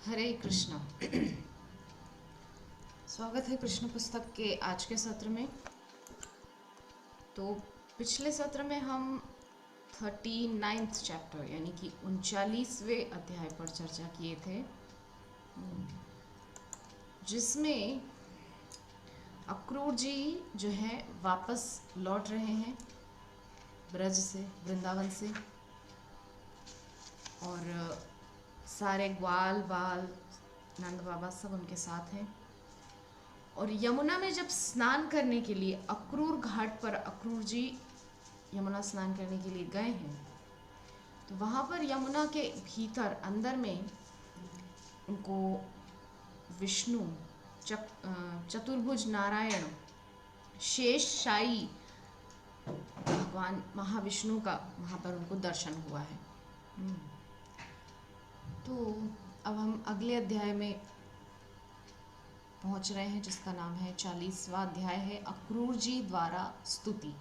हरे कृष्णा। स्वागत है कृष्ण पुस्तक के आज के सत्र में। तो पिछले सत्र में हम 39th चैप्टर यानी कि 39वें अध्याय पर चर्चा किए थे, जिसमें अक्रूर जी जो है वापस लौट रहे हैं ब्रज से, वृंदावन से, और सारे ग्वाल बाल नंद बाबा सब उनके साथ हैं। और यमुना में जब स्नान करने के लिए अक्रूर घाट पर अक्रूर जी यमुना स्नान करने के लिए गए हैं, तो वहाँ पर यमुना के भीतर अंदर में उनको विष्णु चतुर्भुज नारायण शेषशायी भगवान महाविष्णु का वहाँ पर उनको दर्शन हुआ है। तो अब हम अगले अध्याय में पहुंच रहे हैं, जिसका नाम है 40वां अध्याय है अक्रूर जी द्वारा स्तुति।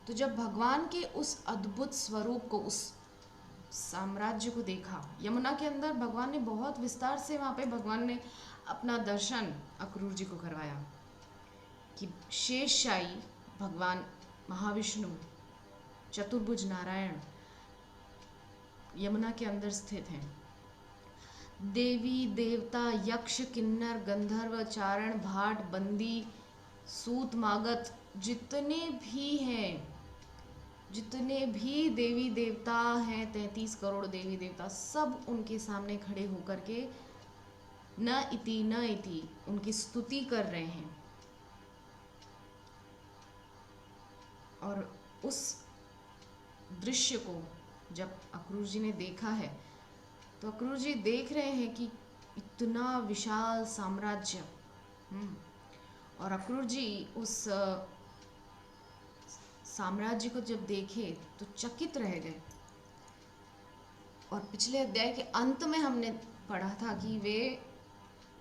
तो जब भगवान के उस अद्भुत स्वरूप को, उस साम्राज्य को देखा यमुना के अंदर, भगवान ने बहुत विस्तार से वहाँ पे भगवान ने अपना दर्शन अक्रूर जी को करवाया कि शेषशायी भगवान महाविष्णु चतुर्भुज नारायण यमुना के अंदर स्थित हैं। देवी देवता यक्ष किन्नर गंधर्व चारण भाट बंदी सूत मागध जितने भी देवी देवता हैं, 33 करोड़ देवी देवता, सब उनके सामने खड़े होकर के न इति उनकी स्तुति कर रहे हैं। और उस दृश्य को जब अक्रूर जी ने देखा है, तो अक्रूर जी देख रहे हैं कि इतना विशाल साम्राज्य, और अक्रूर जी उस साम्राज्य को जब देखे तो चकित रह गए। और पिछले अध्याय के अंत में हमने पढ़ा था कि वे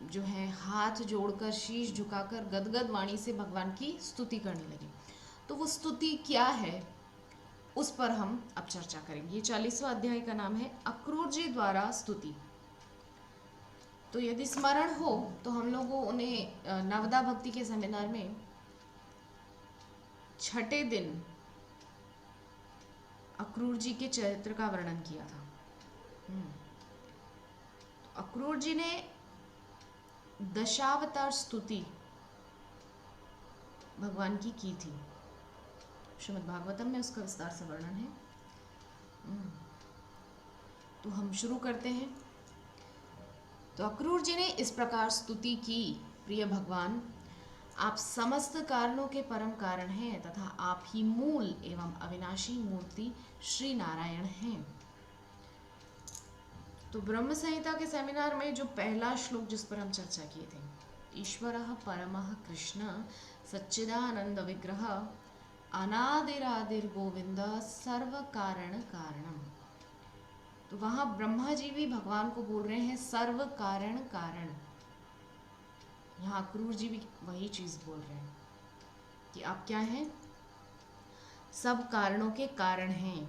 जो है हाथ जोड़कर शीश झुकाकर गदगद वाणी से भगवान की स्तुति करने लगे। तो वो स्तुति क्या है, उस पर हम अब चर्चा करेंगे। ये 40वां अध्याय का नाम है अक्रूर जी द्वारा स्तुति। तो यदि स्मरण हो तो हम लोगों ने नवदा भक्ति के सेमिनार में छठे दिन अक्रूर जी के चरित्र का वर्णन किया था। तो अक्रूर जी ने दशावतार स्तुति भगवान की थी। श्रीमद् भागवतम में उसका विस्तार से वर्णन है। तो हम शुरू करते हैं। तो अक्रूर जी ने इस प्रकार स्तुति की, प्रिय भगवान, आप समस्त कारणों के परम कारण हैं तथा आप ही मूल एवं अविनाशी मूर्ति श्री नारायण हैं। तो ब्रह्म संहिता के सेमिनार में जो पहला श्लोक जिस पर हम चर्चा किए थे, ईश्वरः परमः कृष्ण सच्चिदानंद विग्रह अनादिरादिर गोविंद सर्व कारण कारणम। तो वहां ब्रह्मा जी भी भगवान को बोल रहे हैं सर्व कारण कारण। यहाँ अक्रूर जी भी वही चीज बोल रहे हैं कि आप क्या हैं, सब कारणों के कारण हैं।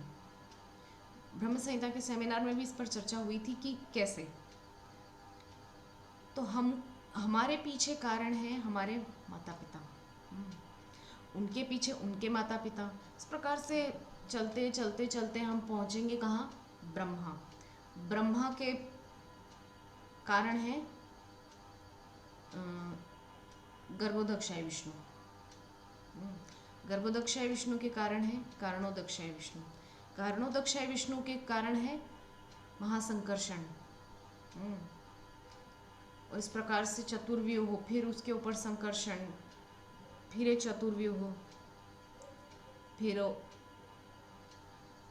ब्रह्म संहिता के सेमिनार में भी इस पर चर्चा हुई थी कि कैसे। तो हमारे पीछे कारण हैं हमारे माता पिता, उनके पीछे उनके माता पिता। इस प्रकार से चलते चलते चलते हम पहुंचेंगे कहाँ, ब्रह्मा। ब्रह्मा के कारण है गर्भोदक्षाय विष्णु, गर्भोदक्षाय विष्णु के कारण है कारणोदक्षाय विष्णु, कारणोदक्षाय विष्णु के कारण है महासंकर्षण। और इस प्रकार से चतुर्व्यूह हो, फिर उसके ऊपर संकर्षण, फिर एक चतुर्व्यूह हो, फिर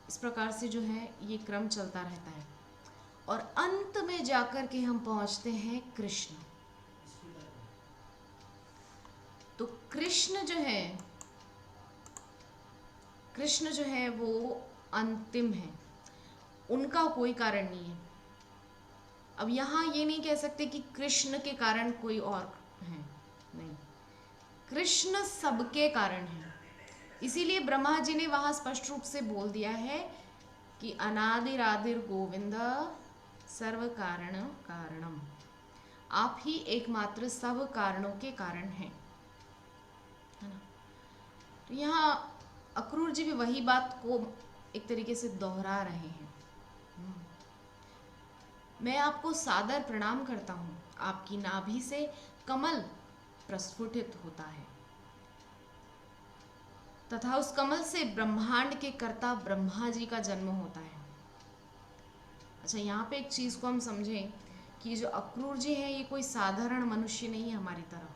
इस प्रकार से जो है ये क्रम चलता रहता है। और अंत में जाकर के हम पहुंचते हैं कृष्ण। तो कृष्ण जो है वो अंतिम है, उनका कोई कारण नहीं है। अब यहाँ ये नहीं कह सकते कि कृष्ण के कारण कोई और है, नहीं, कृष्ण सबके कारण है। इसीलिए ब्रह्मा जी ने वहां स्पष्ट रूप से बोल दिया है कि अनादिरादिर गोविंद सर्व कारण कारणम, आप ही एकमात्र सब कारणों के कारण हैं, है ना। तो यहाँ अक्रूर जी भी वही बात को एक तरीके से दोहरा रहे हैं। मैं आपको सादर प्रणाम करता हूँ, आपकी नाभि से कमल प्रस्फुटित होता है तथा उस कमल से ब्रह्मांड के कर्ता ब्रह्मा जी का जन्म होता है। अच्छा, यहाँ पे एक चीज को हम समझें कि जो अक्रूर जी हैं ये कोई साधारण मनुष्य नहीं है हमारी तरह,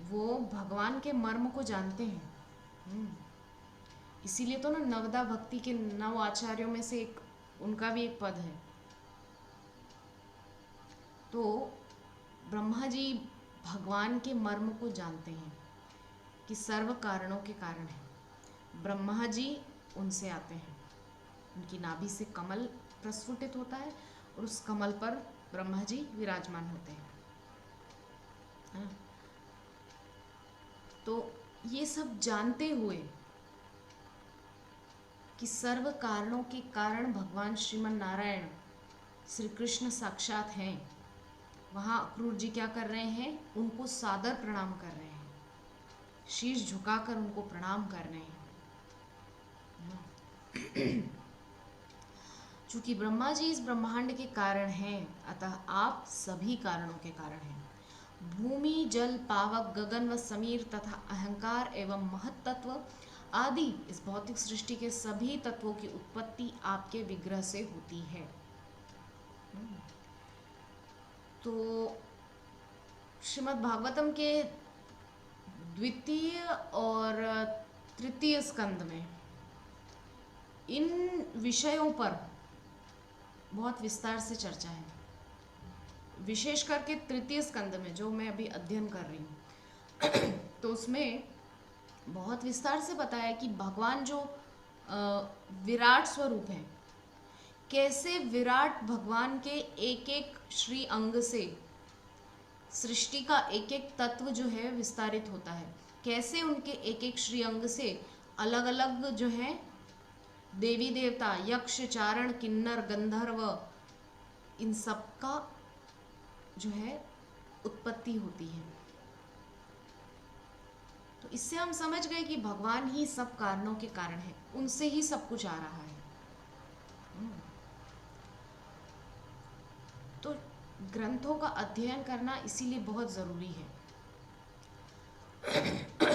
वो भगवान के मर्म को जानते हैं। इसीलिए तो ना नवदा भक्ति के नव आचार्यों में से एक उनका भी एक पद है। तो ब्रह्मा जी भगवान के मर्म को जानते हैं कि सर्व कारणों के कारण है। ब्रह्मा जी उनसे आते हैं, उनकी नाभि से कमल प्रस्फुटित होता है और उस कमल पर ब्रह्मा जी विराजमान होते हैं, है ना। तो ये सब जानते हुए कि सर्व कारणों के कारण भगवान श्रीमन नारायण श्री कृष्ण साक्षात हैं, वहाँ अक्रूर जी क्या कर रहे हैं, उनको सादर प्रणाम कर रहे हैं, शीश झुकाकर उनको प्रणाम कर रहे हैं। चूंकि ब्रह्मा जी इस ब्रह्मांड के कारण हैं, अतः आप सभी कारणों के कारण हैं। भूमि, जल, पावक, गगन व समीर तथा अहंकार एवं महत्त्व आदि इस भौतिक सृष्टि के सभी तत्वों की उत्पत्ति आपके विग्रह से होती है। तो श्रीमद् भागवतम के द्वितीय और तृतीय स्कंद में इन विषयों पर बहुत विस्तार से चर्चा है। विशेष करके तृतीय स्कंद में जो मैं अभी अध्ययन कर रही हूँ तो उसमें बहुत विस्तार से बताया कि भगवान जो विराट स्वरूप है, कैसे विराट भगवान के एक एक श्री अंग से सृष्टि का एक एक तत्व जो है विस्तारित होता है, कैसे उनके एक एक श्री अंग से अलग अलग जो है देवी देवता, यक्ष, चारण, किन्नर, गंधर्व, इन सब का जो है उत्पत्ति होती है। तो इससे हम समझ गए कि भगवान ही सब कारणों के कारण है, उनसे ही सब कुछ आ रहा है। तो ग्रंथों का अध्ययन करना इसीलिए बहुत ज़रूरी है।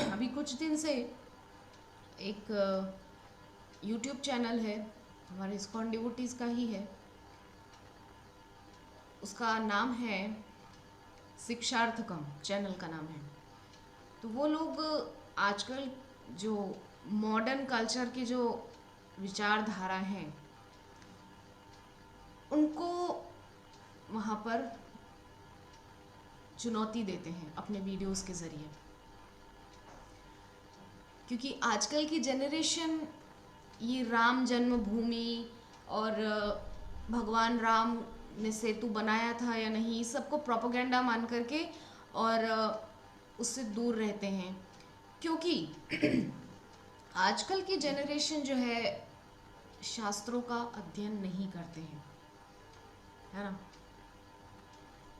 अभी कुछ दिन से एक YouTube चैनल है, हमारे इस्कॉन डिवोटीज का ही है, उसका नाम है शिक्षार्थकम, चैनल का नाम है। तो वो लोग आजकल जो मॉडर्न कल्चर की जो विचारधारा हैं उनको वहाँ पर चुनौती देते हैं अपने वीडियोस के ज़रिए, क्योंकि आजकल की जनरेशन ये राम जन्मभूमि और भगवान राम ने सेतु बनाया था या नहीं, सबको प्रोपेगेंडा मान करके और उससे दूर रहते हैं, क्योंकि आजकल की जनरेशन जो है शास्त्रों का अध्ययन नहीं करते हैं, है ना।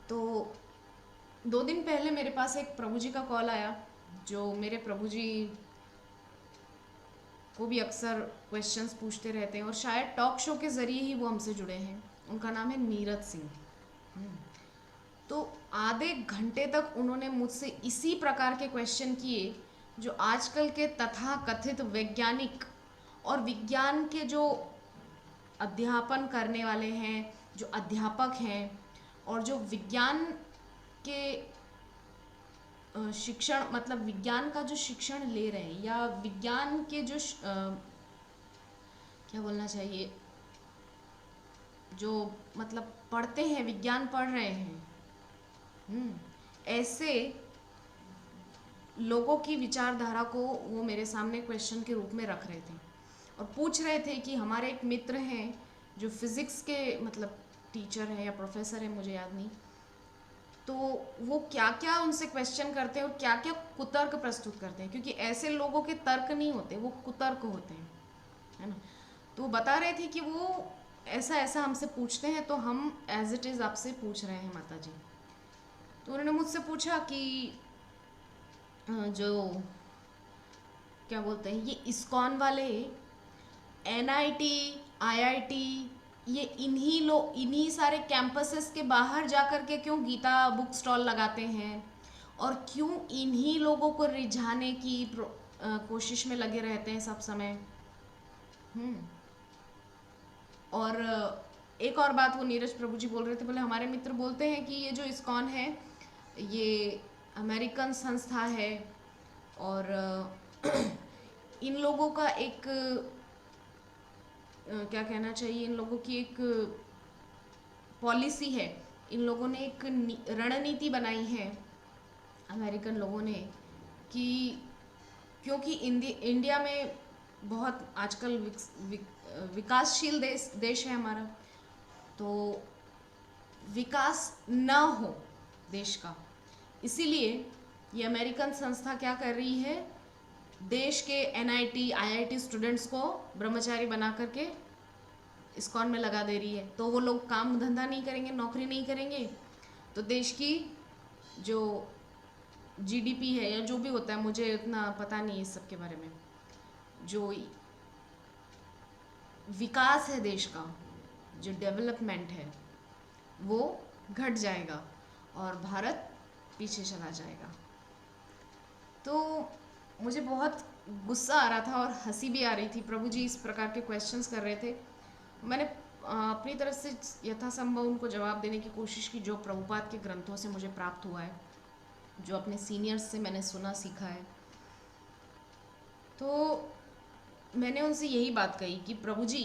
तो 2 दिन पहले मेरे पास एक प्रभु जी का कॉल आया, जो मेरे प्रभु जी को भी अक्सर क्वेश्चंस पूछते रहते हैं और शायद टॉक शो के ज़रिए ही वो हमसे जुड़े हैं। उनका नाम है नीरज सिंह। तो आधे घंटे तक उन्होंने मुझसे इसी प्रकार के क्वेश्चन किए जो आजकल के तथा कथित वैज्ञानिक और विज्ञान के जो अध्यापन करने वाले हैं, जो अध्यापक हैं और जो विज्ञान के शिक्षण, मतलब विज्ञान का जो शिक्षण ले रहे हैं या विज्ञान के जो क्या बोलना चाहिए, जो मतलब पढ़ते हैं, विज्ञान पढ़ रहे हैं, ऐसे लोगों की विचारधारा को वो मेरे सामने क्वेश्चन के रूप में रख रहे थे और पूछ रहे थे कि हमारे एक मित्र हैं जो फिज़िक्स के मतलब टीचर हैं या प्रोफेसर हैं, मुझे याद नहीं, तो वो क्या क्या उनसे क्वेश्चन करते हैं और क्या क्या कुतर्क प्रस्तुत करते हैं, क्योंकि ऐसे लोगों के तर्क नहीं होते, वो कुतर्क होते हैं, है ना। तो वो बता रहे थे कि वो ऐसा ऐसा हमसे पूछते हैं तो हम एज इट इज़ आपसे पूछ रहे हैं माता जी। तो उन्होंने मुझसे पूछा कि जो क्या बोलते हैं ये इस्कॉन वाले एनआईटी आईआईटी ये इन्हीं सारे कैंपसेस के बाहर जा कर के क्यों गीता बुक स्टॉल लगाते हैं और क्यों इन्हीं लोगों को रिझाने की कोशिश में लगे रहते हैं सब समय। हम्म। और एक और बात वो नीरज प्रभु जी बोल रहे थे, बोले हमारे मित्र बोलते हैं कि ये जो इस्कॉन है ये अमेरिकन संस्था है और इन लोगों का एक क्या कहना चाहिए, इन लोगों की एक पॉलिसी है, इन लोगों ने एक रणनीति बनाई है अमेरिकन लोगों ने कि क्योंकि इंडिया में बहुत आजकल विकासशील देश है हमारा, तो विकास ना हो देश का, इसीलिए ये अमेरिकन संस्था क्या कर रही है, देश के एनआईटी आईआईटी स्टूडेंट्स को ब्रह्मचारी बना करके इस्कॉन में लगा दे रही है। तो वो लोग काम धंधा नहीं करेंगे, नौकरी नहीं करेंगे, तो देश की जो जीडीपी है या जो भी होता है, मुझे इतना पता नहीं इस सब के बारे में, जो विकास है देश का, जो डेवलपमेंट है वो घट जाएगा और भारत पीछे चला जाएगा। तो मुझे बहुत गुस्सा आ रहा था और हंसी भी आ रही थी। प्रभु जी इस प्रकार के क्वेश्चंस कर रहे थे, मैंने अपनी तरफ से यथासंभव उनको जवाब देने की कोशिश की, जो प्रभुपाद के ग्रंथों से मुझे प्राप्त हुआ है, जो अपने सीनियर्स से मैंने सुना सीखा है। तो मैंने उनसे यही बात कही कि प्रभु जी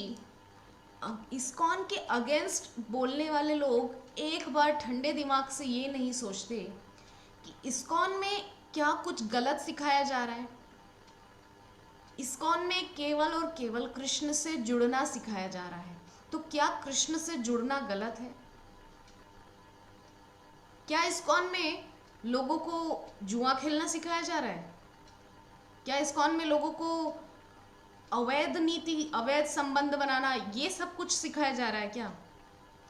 इस्कॉन के अगेंस्ट बोलने वाले लोग एक बार ठंडे दिमाग से ये नहीं सोचते कि इस्कॉन में क्या कुछ गलत सिखाया जा रहा है। इस्कॉन में केवल और केवल कृष्ण से जुड़ना सिखाया जा रहा है, तो क्या कृष्ण से जुड़ना गलत है? क्या इस्कॉन में लोगों को जुआ खेलना सिखाया जा रहा है? क्या इस्कॉन में लोगों को अवैध नीति, अवैध संबंध बनाना, ये सब कुछ सिखाया जा रहा है क्या?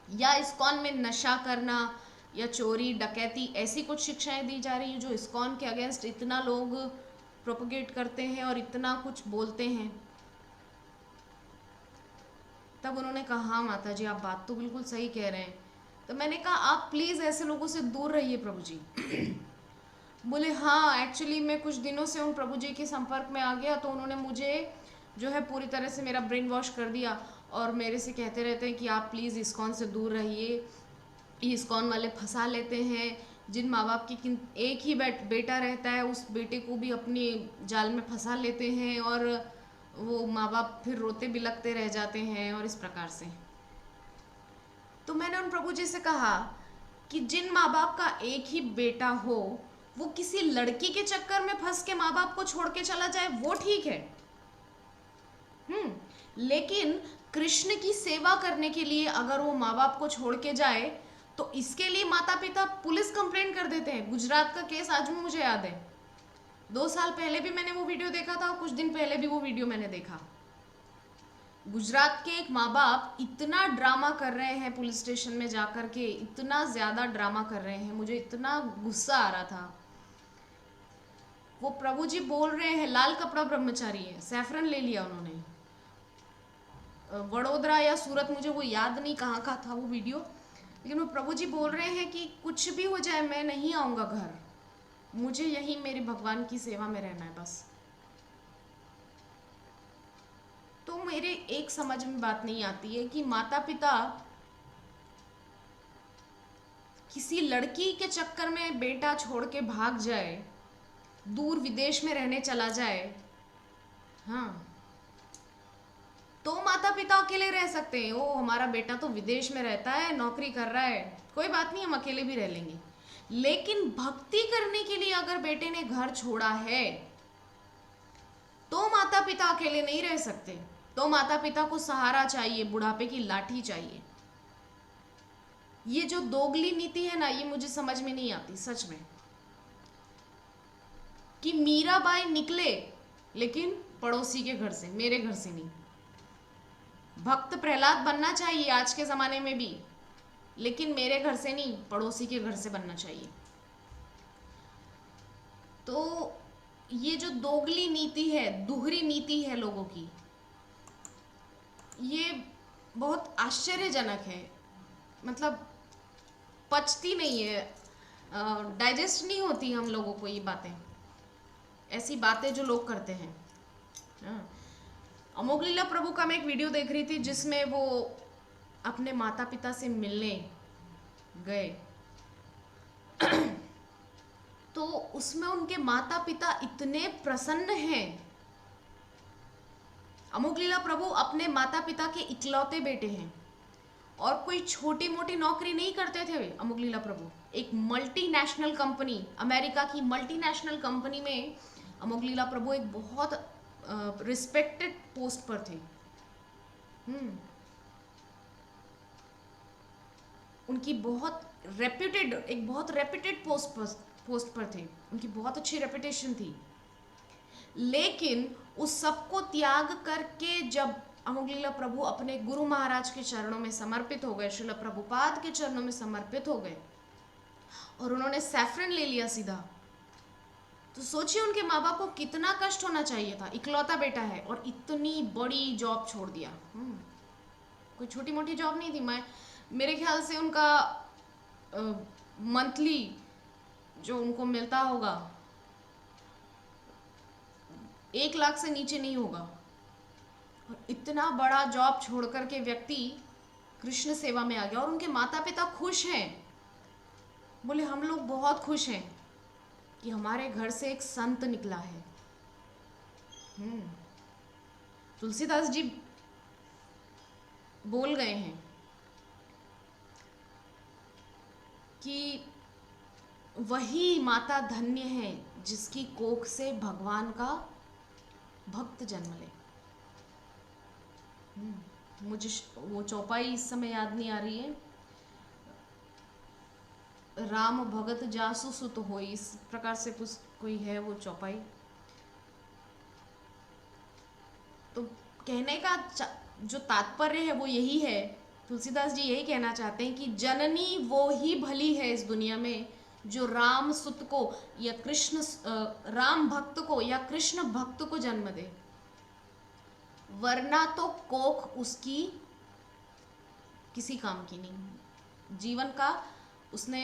या इस्कॉन में नशा करना या चोरी डकैती ऐसी कुछ शिक्षाएं दी जा रही है जो इस्कॉन के अगेंस्ट इतना लोग प्रोपोगेट करते हैं और इतना कुछ बोलते हैं? तब उन्होंने कहा हाँ माता जी आप बात तो बिल्कुल सही कह रहे हैं। तो मैंने कहा आप प्लीज़ ऐसे लोगों से दूर रहिए प्रभु जी। बोले हाँ एक्चुअली मैं कुछ दिनों से उन प्रभु जी के संपर्क में आ गया, तो उन्होंने मुझे जो है पूरी तरह से मेरा ब्रेन वॉश कर दिया और मेरे से कहते रहते हैं कि आप प्लीज़ इस्कॉन से दूर रहिए, इस्कॉन वाले फंसा लेते हैं, जिन माँ बाप की एक ही बेटा रहता है उस बेटे को भी अपनी जाल में फंसा लेते हैं और वो माँ बाप फिर रोते बिलखते रह जाते हैं और इस प्रकार से। तो मैंने उन प्रभु जी से कहा कि जिन माँ बाप का एक ही बेटा हो वो किसी लड़की के चक्कर में फंस के माँ बाप को छोड़ के चला जाए वो ठीक है, लेकिन कृष्ण की सेवा करने के लिए अगर वो माँ बाप को छोड़ के जाए तो इसके लिए माता पिता पुलिस कंप्लेंट कर देते हैं। गुजरात का केस आज भी मुझे याद है, 2 साल पहले भी मैंने वो वीडियो देखा था और कुछ दिन पहले भी वो वीडियो मैंने देखा। गुजरात के एक माँ बाप इतना ड्रामा कर रहे हैं पुलिस स्टेशन में जाकर के, इतना ज़्यादा ड्रामा कर रहे हैं, मुझे इतना गुस्सा आ रहा था। वो प्रभु जी बोल रहे हैं लाल कपड़ा ब्रह्मचारी है, सैफरन ले लिया उन्होंने, वडोदरा या सूरत, मुझे वो याद नहीं कहाँ का था वो वीडियो, लेकिन वो प्रभु जी बोल रहे हैं कि कुछ भी हो जाए मैं नहीं आऊँगा घर, मुझे यही मेरे भगवान की सेवा में रहना है बस। तो मेरे एक समझ में बात नहीं आती है कि माता पिता किसी लड़की के चक्कर में बेटा छोड़ के भाग जाए, दूर विदेश में रहने चला जाए, हाँ, तो माता पिता अकेले रह सकते हैं। ओ हमारा बेटा तो विदेश में रहता है, नौकरी कर रहा है, कोई बात नहीं हम अकेले भी रह लेंगे। लेकिन भक्ति करने के लिए अगर बेटे ने घर छोड़ा है तो माता पिता अकेले नहीं रह सकते, तो माता पिता को सहारा चाहिए, बुढ़ापे की लाठी चाहिए। ये जो दोगली नीति है ना, ये मुझे समझ में नहीं आती सच में, कि मीराबाई निकले लेकिन पड़ोसी के घर से, मेरे घर से नहीं। भक्त प्रहलाद बनना चाहिए आज के ज़माने में भी, लेकिन मेरे घर से नहीं, पड़ोसी के घर से बनना चाहिए। तो ये जो दोगली नीति है, दोहरी नीति है लोगों की, ये बहुत आश्चर्यजनक है। मतलब पचती नहीं है, डाइजेस्ट नहीं होती हम लोगों को ये बातें, ऐसी बातें जो लोग करते हैं। हाँ। अमोघ लीला प्रभु का मैं एक वीडियो देख रही थी जिसमें वो अपने माता पिता से मिलने गए तो उसमें उनके माता पिता इतने प्रसन्न हैं। अमोघ लीला प्रभु अपने माता पिता के इकलौते बेटे हैं और कोई छोटी मोटी नौकरी नहीं करते थे अमोघ लीला प्रभु। एक मल्टीनेशनल कंपनी, अमेरिका की मल्टीनेशनल कंपनी में अमोघ लीला प्रभु एक बहुत रिस्पेक्टेड पोस्ट पर थे। उनकी बहुत रेप्यूटेड, एक बहुत रेप्यूटेड पोस्ट पर थे, उनकी बहुत अच्छी रेपुटेशन थी। लेकिन उस सबको त्याग करके जब अमोघ लीला प्रभु अपने गुरु महाराज के चरणों में समर्पित हो गए, श्रील प्रभुपाद के चरणों में समर्पित हो गए और उन्होंने सैफरन ले लिया सीधा, तो सोचिए उनके माँ बाप को कितना कष्ट होना चाहिए था। इकलौता बेटा है और इतनी बड़ी जॉब छोड़ दिया। कोई छोटी मोटी जॉब नहीं थी। मेरे ख्याल से उनका मंथली जो उनको मिलता होगा 1 लाख से नीचे नहीं होगा। और इतना बड़ा जॉब छोड़ करके व्यक्ति कृष्ण सेवा में आ गया और उनके माता पिता खुश हैं। बोले हम लोग बहुत खुश हैं कि हमारे घर से एक संत निकला है। तुलसीदास जी बोल गए हैं कि वही माता धन्य है जिसकी कोख से भगवान का भक्त जन्म ले। मुझे वो चौपाई इस समय याद नहीं आ रही है। राम भगत जासु सुत होई, इस प्रकार से कुछ कोई है वो चौपाई। तो कहने का जो तात्पर्य है वो यही है, तुलसीदास जी यही कहना चाहते हैं कि जननी वो ही भली है इस दुनिया में जो राम सुत को या कृष्ण राम भक्त को या कृष्ण भक्त को जन्म दे, वरना तो कोख उसकी किसी काम की नहीं। जीवन का उसने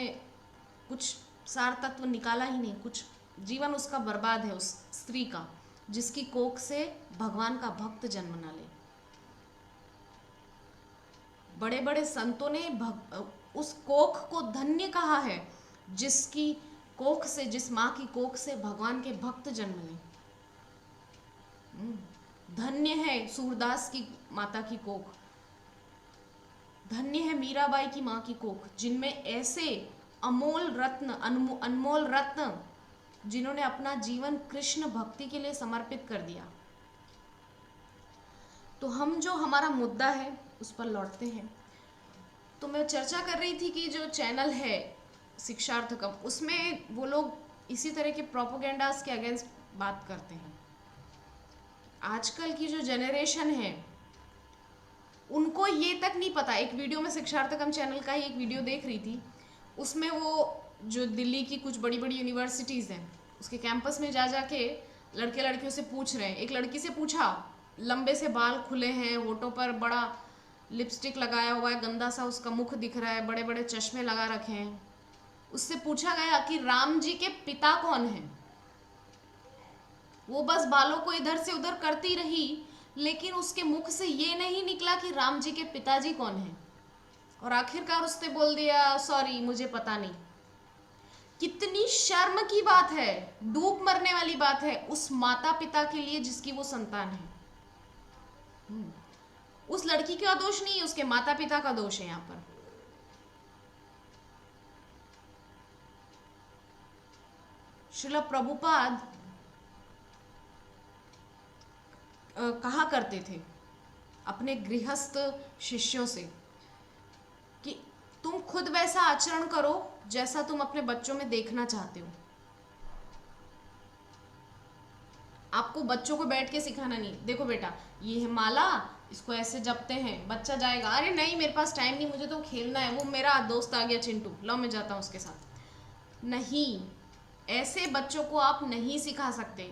कुछ सार तत्व निकाला ही नहीं, कुछ जीवन उसका बर्बाद है उस स्त्री का जिसकी कोख से भगवान का भक्त जन्म ना ले। बड़े बड़े संतों ने उस कोख को धन्य कहा है जिसकी कोख से, जिस माँ की कोख से भगवान के भक्त जन्म ले। धन्य है सूरदास की माता की कोख, धन्य है मीराबाई की माँ की कोख, जिनमें ऐसे अमोल रत्न, अनमोल रत्न, जिन्होंने अपना जीवन कृष्ण भक्ति के लिए समर्पित कर दिया। तो हम जो हमारा मुद्दा है उस पर लौटते हैं। तो मैं चर्चा कर रही थी कि जो चैनल है शिक्षार्थकम, उसमें वो लोग इसी तरह के प्रोपोगेंडास के अगेंस्ट बात करते हैं। आजकल की जो जनरेशन है उनको ये तक नहीं पता। एक वीडियो में शिक्षार्थकम चैनल का ही एक वीडियो देख रही थी, उसमें वो जो दिल्ली की कुछ बड़ी बड़ी यूनिवर्सिटीज़ हैं उसके कैंपस में जा जाके लड़के लड़कियों से पूछ रहे हैं। एक लड़की से पूछा, लंबे से बाल खुले हैं, होठों पर बड़ा लिपस्टिक लगाया हुआ है, गंदा सा उसका मुख दिख रहा है, बड़े बड़े चश्मे लगा रखे हैं। उससे पूछा गया कि राम जी के पिता कौन हैं। वो बस बालों को इधर से उधर करती रही, लेकिन उसके मुख से ये नहीं निकला कि राम जी के पिताजी कौन हैं। और आखिरकार उसने बोल दिया, सॉरी मुझे पता नहीं। कितनी शर्म की बात है, डूब मरने वाली बात है उस माता पिता के लिए जिसकी वो संतान है। उस लड़की का दोष नहीं है, उसके माता पिता का दोष है। यहाँ पर श्रील प्रभुपाद कहा करते थे अपने गृहस्थ शिष्यों से कि तुम खुद वैसा आचरण करो जैसा तुम अपने बच्चों में देखना चाहते हो। आपको बच्चों को बैठ के सिखाना नहीं, देखो बेटा ये है माला, इसको ऐसे जपते हैं, बच्चा जाएगा, अरे नहीं मेरे पास टाइम नहीं, मुझे तो खेलना है, वो मेरा दोस्त आ गया चिंटू, लो मैं जाता हूँ उसके साथ। नहीं, ऐसे बच्चों को आप नहीं सिखा सकते।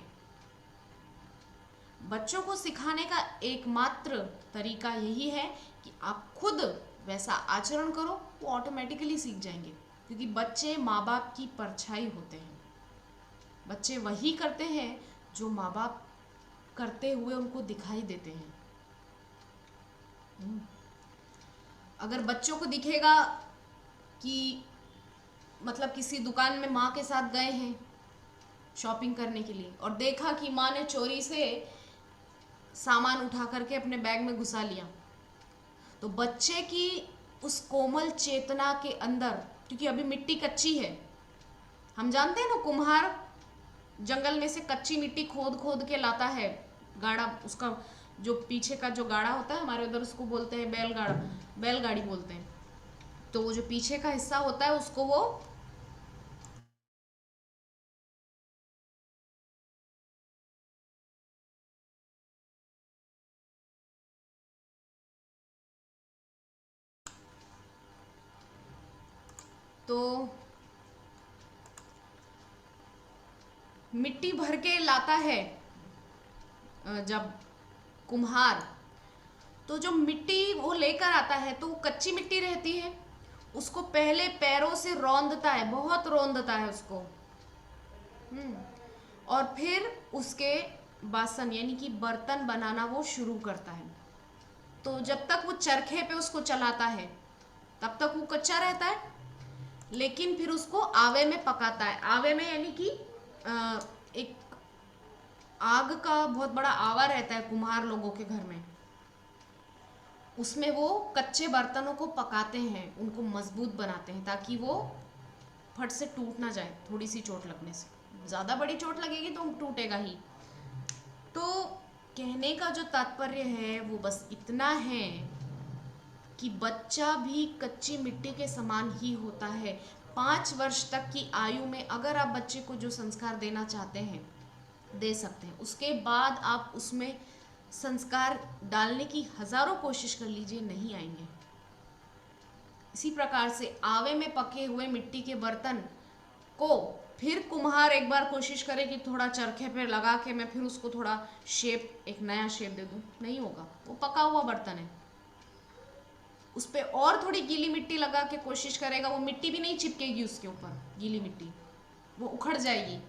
बच्चों को सिखाने का एकमात्र तरीका यही है कि आप खुद वैसा आचरण करो, वो ऑटोमेटिकली सीख जाएंगे। क्योंकि बच्चे माँ बाप की परछाई होते हैं, बच्चे वही करते हैं जो माँ बाप करते हुए उनको दिखाई देते हैं। अगर बच्चों को दिखेगा कि मतलब किसी दुकान में माँ के साथ गए हैं शॉपिंग करने के लिए और देखा कि माँ ने चोरी से सामान उठा करके अपने बैग में घुसा लिया, तो बच्चे की उस कोमल चेतना के अंदर, क्योंकि अभी मिट्टी कच्ची है, हम जानते हैं ना कुम्हार जंगल में से कच्ची मिट्टी खोद खोद के लाता है, गाड़ा, उसका जो पीछे का जो गाड़ा होता है हमारे उधर उसको बोलते हैं बैलगाड़ा, बैलगाड़ी बोलते हैं। तो वो जो पीछे का हिस्सा होता है उसको वो तो मिट्टी भर के लाता है जब कुम्हार, तो जो मिट्टी वो लेकर आता है तो वो कच्ची मिट्टी रहती है, उसको पहले पैरों से रौंदता है, बहुत रौंदता है उसको। और फिर उसके बासन यानी कि बर्तन बनाना वो शुरू करता है। तो जब तक वो चरखे पे उसको चलाता है तब तक वो कच्चा रहता है, लेकिन फिर उसको आवे में पकाता है। आवे में यानी कि एक आग का बहुत बड़ा आवा रहता है कुम्हार लोगों के घर में, उसमें वो कच्चे बर्तनों को पकाते हैं, उनको मजबूत बनाते हैं ताकि वो फट से टूट ना जाए, थोड़ी सी चोट लगने से। ज़्यादा बड़ी चोट लगेगी तो टूटेगा ही। तो कहने का जो तात्पर्य है वो बस इतना है कि बच्चा भी कच्ची मिट्टी के समान ही होता है। 5 वर्ष तक की आयु में अगर आप बच्चे को जो संस्कार देना चाहते हैं दे सकते हैं, उसके बाद आप उसमें संस्कार डालने की हजारों कोशिश कर लीजिए, नहीं आएंगे। इसी प्रकार से आवे में पके हुए मिट्टी के बर्तन को फिर कुम्हार एक बार कोशिश करे कि थोड़ा चरखे पे लगा के मैं फिर उसको थोड़ा शेप, एक नया शेप दे दूं, नहीं होगा, वो पका हुआ बर्तन है। उस पर और थोड़ी गीली मिट्टी लगा के कोशिश करेगा, वो मिट्टी भी नहीं चिपकेगी उसके ऊपर, गीली मिट्टी वो उखड़ जाएगी।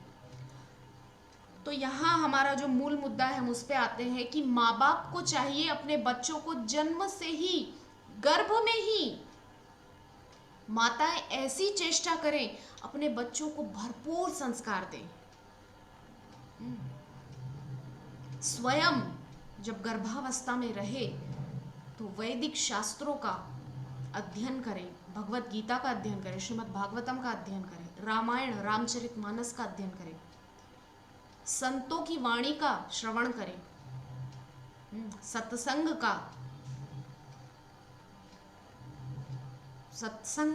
तो यहाँ हमारा जो मूल मुद्दा है हम उस पर आते हैं कि माँ बाप को चाहिए अपने बच्चों को जन्म से ही, गर्भ में ही माताएं ऐसी चेष्टा करें अपने बच्चों को भरपूर संस्कार दें। स्वयं जब गर्भावस्था में रहे तो वैदिक शास्त्रों का अध्ययन करें, भगवत गीता का अध्ययन करें, श्रीमद् भागवतम का अध्ययन करें, रामायण रामचरितमानस का अध्ययन करें, संतों की वाणी का श्रवण करें, सत्संग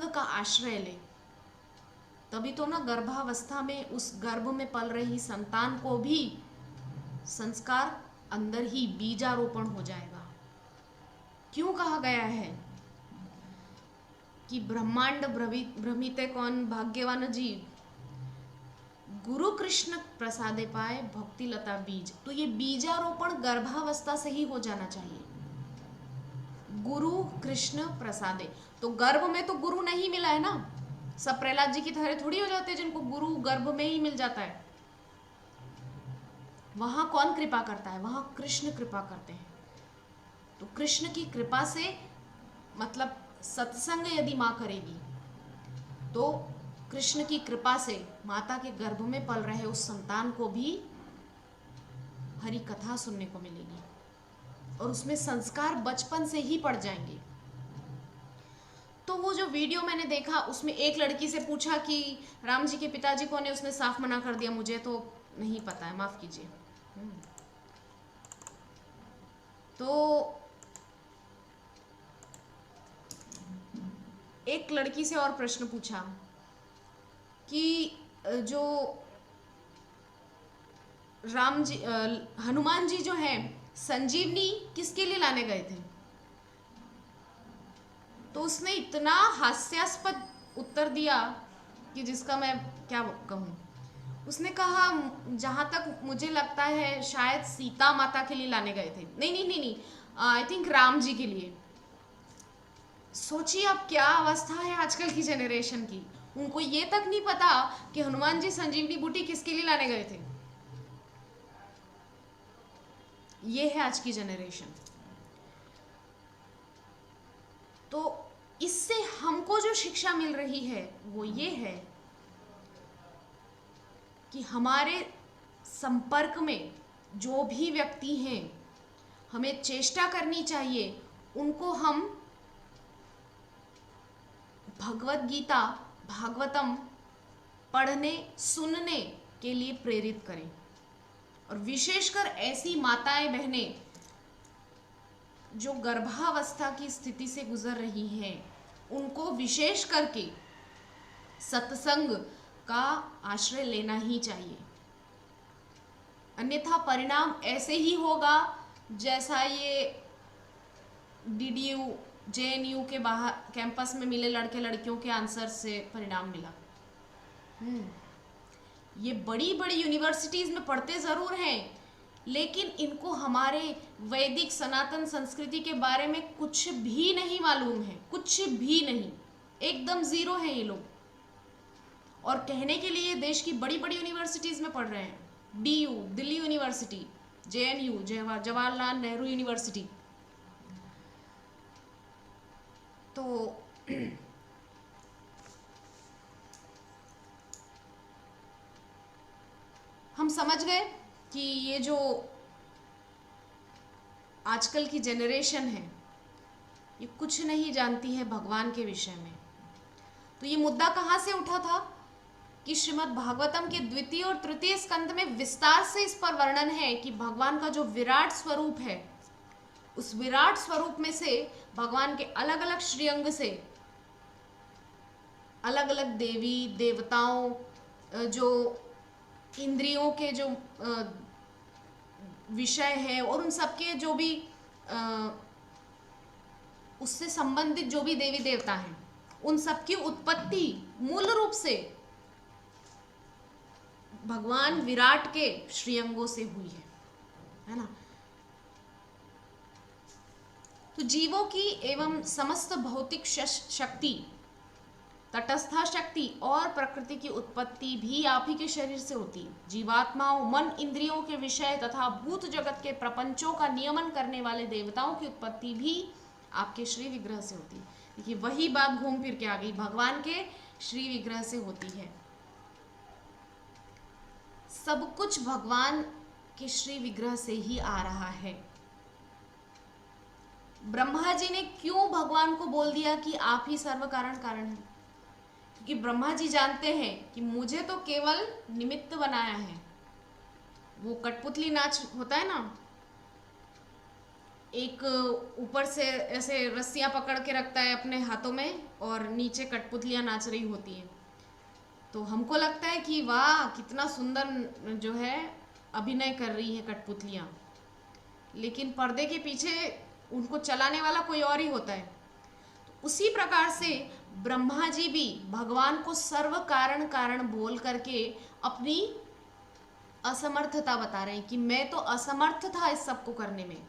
का आश्रय ले। तभी तो ना गर्भावस्था में उस गर्भ में पल रही संतान को भी संस्कार अंदर ही बीजारोपण हो जाएगा। क्यों कहा गया है कि ब्रह्मांड भ्रमिते कौन भाग्यवान जीव, गुरु कृष्ण प्रसादे पाए भक्ति लता बीज। तो ये बीजारोपण गर्भावस्था से ही हो जाना चाहिए। गुरु कृष्ण प्रसादे, तो गर्भ में तो गुरु नहीं मिला है ना, सब प्रहलाद जी की तरह थोड़ी हो जाते हैं जिनको गुरु गर्भ में ही मिल जाता है। वहां कौन कृपा करता है, वहां कृष्ण कृपा करते हैं। तो कृष्ण की कृपा से मतलब सत्संग यदि माँ करेगी तो कृष्ण की कृपा से माता के गर्भ में पल रहे उस संतान को भी हरि कथा सुनने को मिलेगी और उसमें संस्कार बचपन से ही पड़ जाएंगे। तो वो जो वीडियो मैंने देखा उसमें एक लड़की से पूछा कि राम जी के पिताजी कौन है, उसने साफ मना कर दिया मुझे तो नहीं पता है, माफ कीजिए। तो एक लड़की से और प्रश्न पूछा कि जो राम जी हनुमान जी जो हैं संजीवनी किसके लिए लाने गए थे? तो उसने इतना हास्यास्पद उत्तर दिया कि जिसका मैं क्या कहूँ। उसने कहा, जहाँ तक मुझे लगता है शायद सीता माता के लिए लाने गए थे। नहीं नहीं नहीं नहीं, आई थिंक राम जी के लिए। सोचिए अब क्या अवस्था है आजकल की जनरेशन की। उनको ये तक नहीं पता कि हनुमान जी संजीवनी बूटी किसके लिए लाने गए थे। ये है आज की जनरेशन। तो इससे हमको जो शिक्षा मिल रही है वो ये है कि हमारे संपर्क में जो भी व्यक्ति हैं, हमें चेष्टा करनी चाहिए उनको हम भगवत गीता, भागवतम पढ़ने सुनने के लिए प्रेरित करें। और विशेषकर ऐसी माताएं बहनें जो गर्भावस्था की स्थिति से गुजर रही हैं, उनको विशेष करके सत्संग का आश्रय लेना ही चाहिए। अन्यथा परिणाम ऐसे ही होगा जैसा ये डीडीयू जेएनयू के बाहर कैंपस में मिले लड़के लड़कियों के आंसर से परिणाम मिला। ये बड़ी बड़ी यूनिवर्सिटीज में पढ़ते जरूर हैं, लेकिन इनको हमारे वैदिक सनातन संस्कृति के बारे में कुछ भी नहीं मालूम है, कुछ भी नहीं, एकदम जीरो है ये लोग। और कहने के लिए देश की बड़ी बड़ी यूनिवर्सिटीज में पढ़ रहे हैं, DU Delhi university, JNU Jawaharlal Nehru university. तो हम समझ गए कि ये जो आजकल की जनरेशन है ये कुछ नहीं जानती है भगवान के विषय में। तो ये मुद्दा कहाँ से उठा था कि श्रीमद् भागवतम के द्वितीय और तृतीय स्कंद में विस्तार से इस पर वर्णन है कि भगवान का जो विराट स्वरूप है, उस विराट स्वरूप में से भगवान के अलग अलग श्रीअंग से अलग अलग देवी देवताओं, जो इंद्रियों के जो विषय है और उन सबके जो भी उससे संबंधित जो भी देवी देवता हैं, उन सबकी उत्पत्ति मूल रूप से भगवान विराट के श्रीअंगों से हुई है ना। तो जीवों की एवं समस्त भौतिक शक्ति, तटस्था शक्ति और प्रकृति की उत्पत्ति भी आप ही के शरीर से होती है। जीवात्माओं, मन, इंद्रियों के विषय तथा भूत जगत के प्रपंचों का नियमन करने वाले देवताओं की उत्पत्ति भी आपके श्री विग्रह से होती है। देखिए वही बात घूम फिर के आ गई, भगवान के श्री विग्रह से होती है। सब कुछ भगवान के श्री विग्रह से ही आ रहा है। ब्रह्मा जी ने क्यों भगवान को बोल दिया कि आप ही सर्व कारण कारण हैं? क्योंकि ब्रह्मा जी जानते हैं कि मुझे तो केवल निमित्त बनाया है। वो कठपुतली नाच होता है ना, एक ऊपर से ऐसे रस्सियां पकड़ के रखता है अपने हाथों में और नीचे कठपुतलियां नाच रही होती हैं। तो हमको लगता है कि वाह कितना सुंदर जो है अभिनय कर रही है कठपुतलियां, लेकिन पर्दे के पीछे उनको चलाने वाला कोई और ही होता है। तो उसी प्रकार से ब्रह्मा जी भी भगवान को सर्व कारण कारण बोल करके अपनी असमर्थता बता रहे हैं कि मैं तो असमर्थ था इस सब को करने में,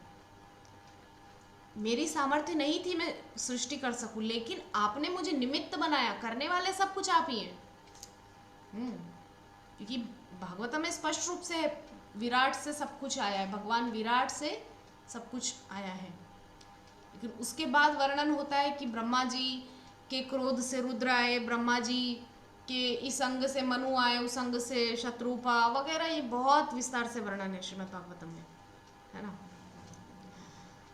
मेरी सामर्थ्य नहीं थी मैं सृष्टि कर सकूं, लेकिन आपने मुझे निमित्त बनाया, करने वाले सब कुछ आप ही हैं। क्योंकि भागवत में स्पष्ट रूप से विराट से सब कुछ आया है, भगवान विराट से सब कुछ आया है। लेकिन उसके बाद वर्णन होता है कि ब्रह्मा जी के क्रोध से रुद्र आए, ब्रह्मा जी के इस अंग से मनु आए, उस अंग से शत्रुपा वगैरह, ये बहुत विस्तार से वर्णन है श्रीमद् भागवतम में, है ना।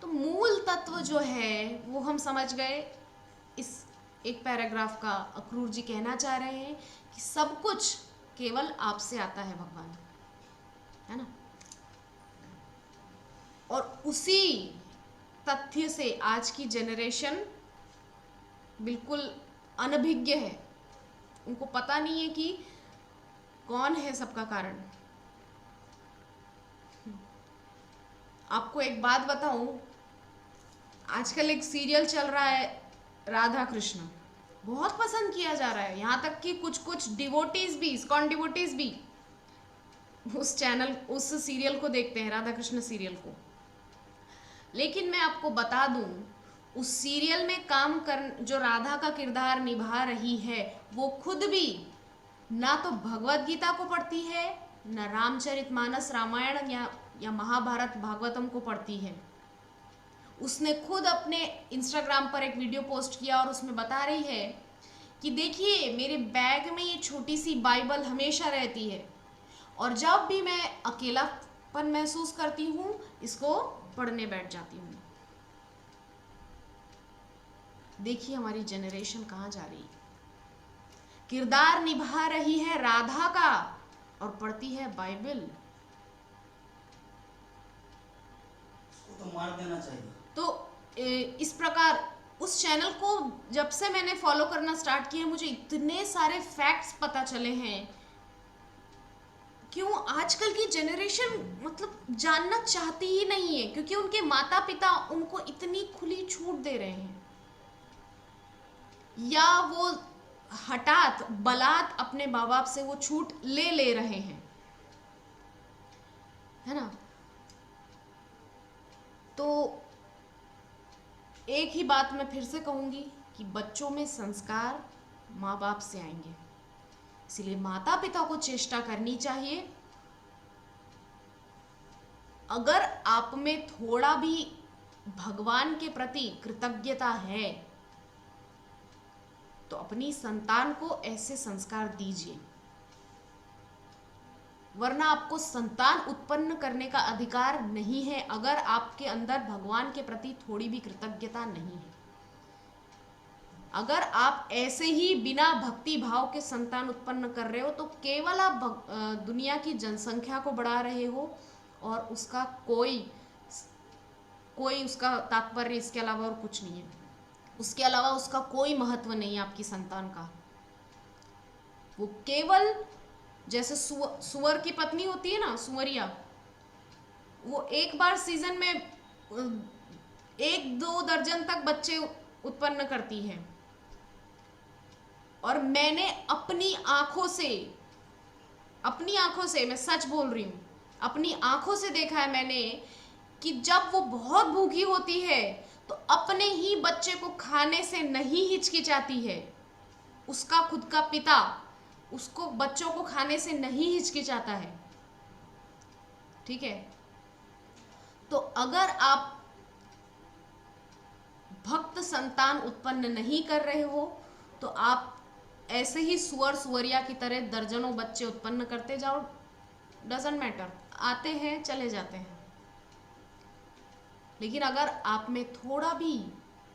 तो मूल तत्व जो है वो हम समझ गए। इस एक पैराग्राफ का अक्रूर जी कहना चाह रहे हैं कि सब कुछ केवल आपसे आता है भगवान, है ना। और उसी तथ्य से आज की जनरेशन बिल्कुल अनभिज्ञ है, उनको पता नहीं है कि कौन है सबका कारण। आपको एक बात बताऊं, आजकल एक सीरियल चल रहा है राधा कृष्ण, बहुत पसंद किया जा रहा है। यहाँ तक कि कुछ कुछ डिवोटीज भी, इस्कॉन डिवोटीज भी उस सीरियल को देखते हैं, राधा कृष्ण सीरियल को। लेकिन मैं आपको बता दूं, उस सीरियल में जो राधा का किरदार निभा रही है, वो खुद भी ना तो भगवत गीता को पढ़ती है, ना रामचरितमानस रामायण या महाभारत भागवतम को पढ़ती है। उसने खुद अपने इंस्टाग्राम पर एक वीडियो पोस्ट किया और उसमें बता रही है कि देखिए, मेरे बैग में ये छोटी सी बाइबल हमेशा रहती है और जब भी मैं अकेलापन महसूस करती हूँ, इसको पढ़ने बैठ जाती हूँ। देखिए हमारी जनरेशन कहाँ जा रही है। किरदार निभा रही है राधा का और पढ़ती है बाइबल। उसको तो मार देना चाहिए। तो इस प्रकार उस चैनल को जब से मैंने फॉलो करना स्टार्ट किया, मुझे इतने सारे फैक्ट्स पता चले हैं। क्यों आजकल की जनरेशन मतलब जानना चाहती ही नहीं है, क्योंकि उनके माता पिता उनको इतनी खुली छूट दे रहे हैं, या वो हठात बलात् अपने माँ बाप से वो छूट ले रहे हैं, है ना। तो एक ही बात मैं फिर से कहूंगी कि बच्चों में संस्कार माँ बाप से आएंगे, इसलिए माता पिता को चेष्टा करनी चाहिए, अगर आप में थोड़ा भी भगवान के प्रति कृतज्ञता है तो अपनी संतान को ऐसे संस्कार दीजिए, वरना आपको संतान उत्पन्न करने का अधिकार नहीं है अगर आपके अंदर भगवान के प्रति थोड़ी भी कृतज्ञता नहीं है। अगर आप ऐसे ही बिना भक्ति भाव के संतान उत्पन्न कर रहे हो तो केवल आप दुनिया की जनसंख्या को बढ़ा रहे हो और उसका कोई उसका तात्पर्य इसके अलावा और कुछ नहीं है। उसके अलावा उसका कोई महत्व नहीं है आपकी संतान का। वो केवल जैसे सुअर की पत्नी होती है ना, सुअरिया, वो एक बार सीजन में 1-2 दर्जन तक बच्चे उत्पन्न करती है। और मैंने अपनी आंखों से मैं सच बोल रही हूँ, अपनी आंखों से देखा है मैंने कि जब वो बहुत भूखी होती है तो अपने ही बच्चे को खाने से नहीं हिचकिचाती है। उसका खुद का पिता उसको बच्चों को खाने से नहीं हिचकिचाता है, ठीक है। तो अगर आप भक्त संतान उत्पन्न नहीं कर रहे हो तो आप ऐसे ही सुअरिया की तरह दर्जनों बच्चे उत्पन्न करते जाओ, डजंट मैटर, आते हैं चले जाते हैं। लेकिन अगर आप में थोड़ा भी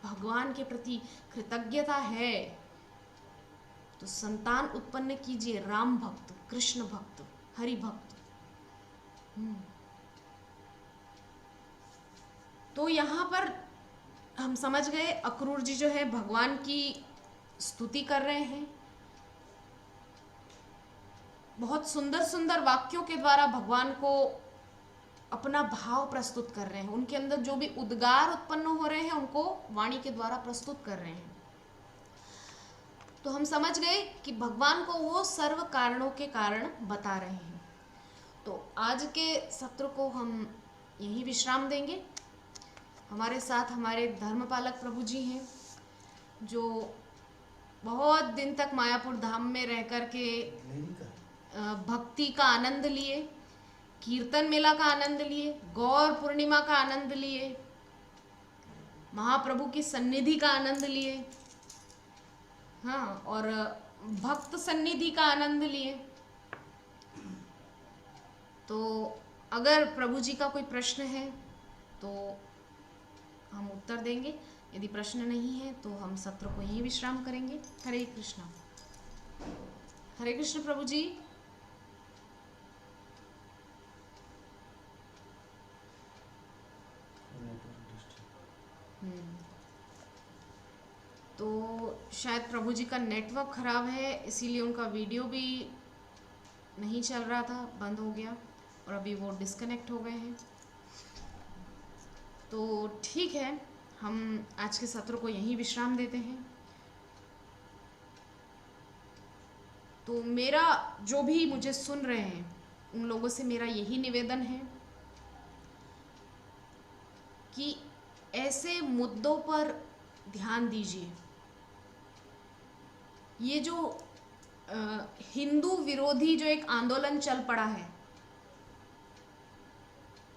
भगवान के प्रति कृतज्ञता है तो संतान उत्पन्न कीजिए, राम भक्त, कृष्ण भक्त, हरि भक्त। तो यहाँ पर हम समझ गए, अक्रूर जी जो है भगवान की स्तुति कर रहे हैं, बहुत सुंदर सुंदर वाक्यों के द्वारा भगवान को अपना भाव प्रस्तुत कर रहे हैं। उनके अंदर जो भी उद्गार उत्पन्न हो रहे हैं उनको वाणी के द्वारा प्रस्तुत कर रहे हैं। तो हम समझ गए कि भगवान को वो सर्व कारणों के कारण बता रहे हैं। तो आज के सत्र को हम यही विश्राम देंगे। हमारे साथ हमारे धर्मपालक प्रभु जी हैं, जो बहुत दिन तक मायापुर धाम में रह कर के भक्ति का आनंद लिए, कीर्तन मेला का आनंद लिए, गौर पूर्णिमा का आनंद लिए, महाप्रभु की सन्निधि का आनंद लिए, हाँ, और भक्त सन्निधि का आनंद लिए। तो अगर प्रभु जी का कोई प्रश्न है तो हम उत्तर देंगे, यदि प्रश्न नहीं है तो हम सत्र को यहीं विश्राम करेंगे। हरे कृष्णा। हरे कृष्ण प्रभु जी। तो शायद प्रभु जी का नेटवर्क खराब है, इसीलिए उनका वीडियो भी नहीं चल रहा था, बंद हो गया और अभी वो डिस्कनेक्ट हो गए हैं। तो ठीक है, हम आज के सत्र को यहीं विश्राम देते हैं। तो मेरा जो भी मुझे सुन रहे हैं उन लोगों से मेरा यही निवेदन है कि ऐसे मुद्दों पर ध्यान दीजिए। ये जो हिंदू विरोधी जो एक आंदोलन चल पड़ा है,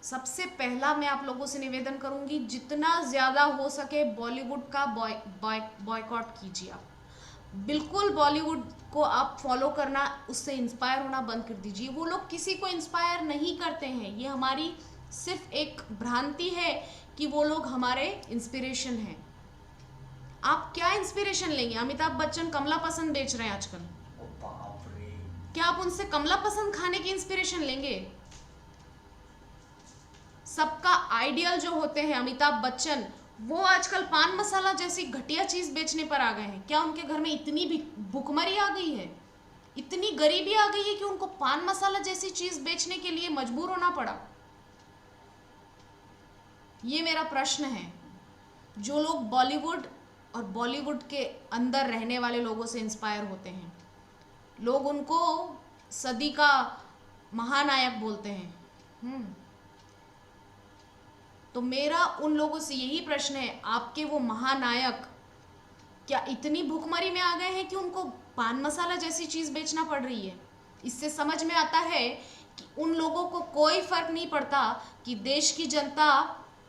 सबसे पहला मैं आप लोगों से निवेदन करूंगी, जितना ज़्यादा हो सके बॉलीवुड का बॉयकॉट कीजिए। आप बिल्कुल बॉलीवुड को आप फॉलो करना, उससे इंस्पायर होना बंद कर दीजिए। वो लोग किसी को इंस्पायर नहीं करते हैं। ये हमारी सिर्फ एक भ्रांति है कि वो लोग हमारे इंस्पिरेशन हैं। आप क्या इंस्पिरेशन लेंगे? अमिताभ बच्चन कमला पसंद बेच रहे हैं आजकल, ओ बाप रे। क्या आप उनसे कमला पसंद खाने की इंस्पिरेशन लेंगे? सबका आइडियल जो होते हैं अमिताभ बच्चन, वो आजकल पान मसाला जैसी घटिया चीज बेचने पर आ गए हैं। क्या उनके घर में इतनी भी भुखमरी आ गई है, इतनी गरीबी आ गई है कि उनको पान मसाला जैसी चीज बेचने के लिए मजबूर होना पड़ा? ये मेरा प्रश्न है। जो लोग बॉलीवुड और बॉलीवुड के अंदर रहने वाले लोगों से इंस्पायर होते हैं, लोग उनको सदी का महानायक बोलते हैं। तो मेरा उन लोगों से यही प्रश्न है, आपके वो महानायक क्या इतनी भूखमरी में आ गए हैं कि उनको पान मसाला जैसी चीज बेचना पड़ रही है? इससे समझ में आता है कि उन लोगों को कोई फर्क नहीं पड़ता कि देश की जनता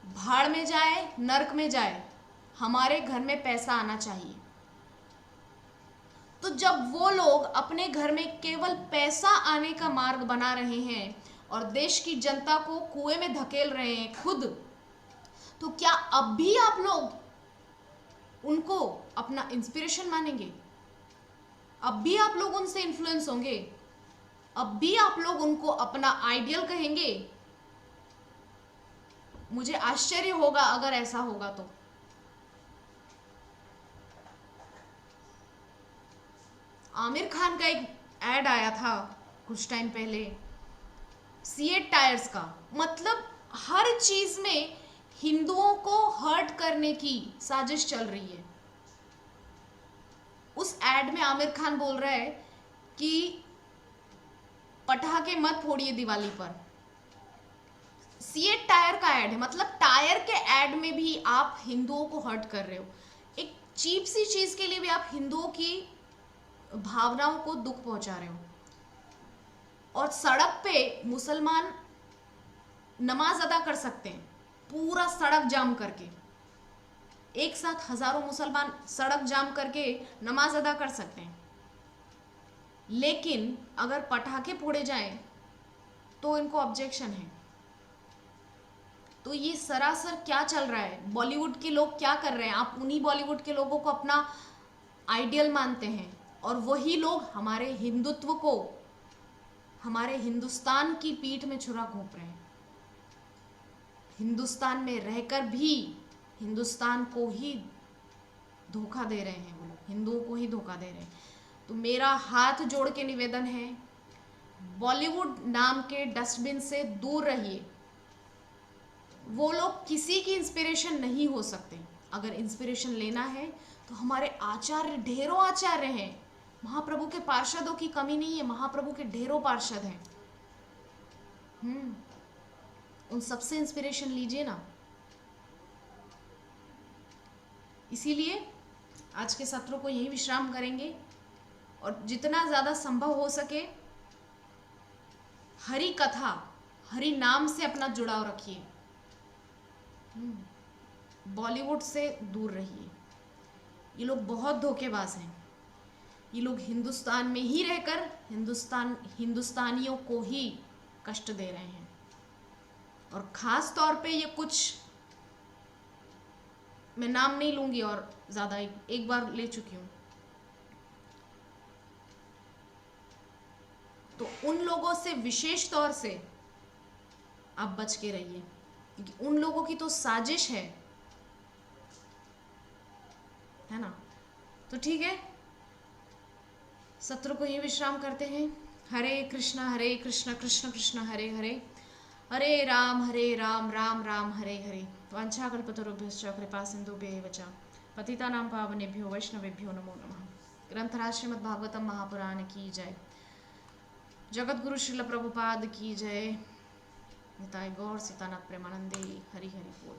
भाड़ में जाए, नर्क में जाए, हमारे घर में पैसा आना चाहिए। तो जब वो लोग अपने घर में केवल पैसा आने का मार्ग बना रहे हैं और देश की जनता को कुएं में धकेल रहे हैं खुद, तो क्या अब भी आप लोग उनको अपना इंस्पिरेशन मानेंगे? अब भी आप लोग उनसे इन्फ्लुएंस होंगे? अब भी आप लोग उनको अपना आइडियल कहेंगे? मुझे आश्चर्य होगा अगर ऐसा होगा। तो आमिर खान का एक एड आया था कुछ टाइम पहले सीएट टायर्स का, मतलब हर चीज में हिंदुओं को हर्ट करने की साजिश चल रही है। उस एड में आमिर खान बोल रहा है कि पटाखे मत फोड़िए दिवाली पर। सीएट टायर का एड है, मतलब टायर के एड में भी आप हिंदुओं को हर्ट कर रहे हो। एक चीप सी चीज के लिए भी आप हिंदुओं की भावनाओं को दुख पहुंचा रहे हो। और सड़क पे मुसलमान नमाज अदा कर सकते हैं पूरा सड़क जाम करके, एक साथ हजारों मुसलमान सड़क जाम करके नमाज अदा कर सकते हैं, लेकिन अगर पटाखे फोड़े जाएं तो इनको ऑब्जेक्शन है। तो ये सरासर क्या चल रहा है? बॉलीवुड के लोग क्या कर रहे हैं? आप उन्हीं बॉलीवुड के लोगों को अपना आइडियल मानते हैं और वही लोग हमारे हिंदुत्व को, हमारे हिंदुस्तान की पीठ में छुरा घोंप रहे हैं। हिंदुस्तान में रहकर भी हिंदुस्तान को ही धोखा दे रहे हैं, वो लोग हिंदुओं को ही धोखा दे रहे हैं। तो मेरा हाथ जोड़ के निवेदन है, बॉलीवुड नाम के डस्टबिन से दूर रहिए। वो लोग किसी की इंस्पिरेशन नहीं हो सकते। अगर इंस्पिरेशन लेना है तो हमारे आचार्य, ढेरों आचार्य हैं। महाप्रभु के पार्षदों की कमी नहीं है, महाप्रभु के ढेरों पार्षद हैं। उन सबसे इंस्पिरेशन लीजिए ना। इसीलिए आज के सत्र को यही विश्राम करेंगे और जितना ज़्यादा संभव हो सके हरि कथा, हरि नाम से अपना जुड़ाव रखिए। बॉलीवुड से दूर रहिए। ये लोग बहुत धोखेबाज हैं। ये लोग हिंदुस्तान में ही रहकर हिंदुस्तानियों को ही कष्ट दे रहे हैं। और ख़ास तौर पे ये कुछ, मैं नाम नहीं लूँगी और ज़्यादा एक बार ले चुकी हूँ, तो उन लोगों से विशेष तौर से आप बच के रहिए, क्योंकि उन लोगों की तो साजिश है ना। तो ठीक है, सत्र को ये विश्राम करते हैं। हरे कृष्णा कृष्ण कृष्ण हरे हरे, हरे राम राम राम हरे हरे। वाञ्छाकल्पतरुभ्यश्च कृपा सिन्धुभ्येव च पतितानां पावनेभ्यो वैष्णवेभ्यो नमो नमः। ग्रंथराज श्रीमद् भागवतम महापुराण की जय। जगत गुरु श्रील प्रभुपाद की जय। निताय गौर सीतानाथ प्रेमानंदे। हरि हरि बोल।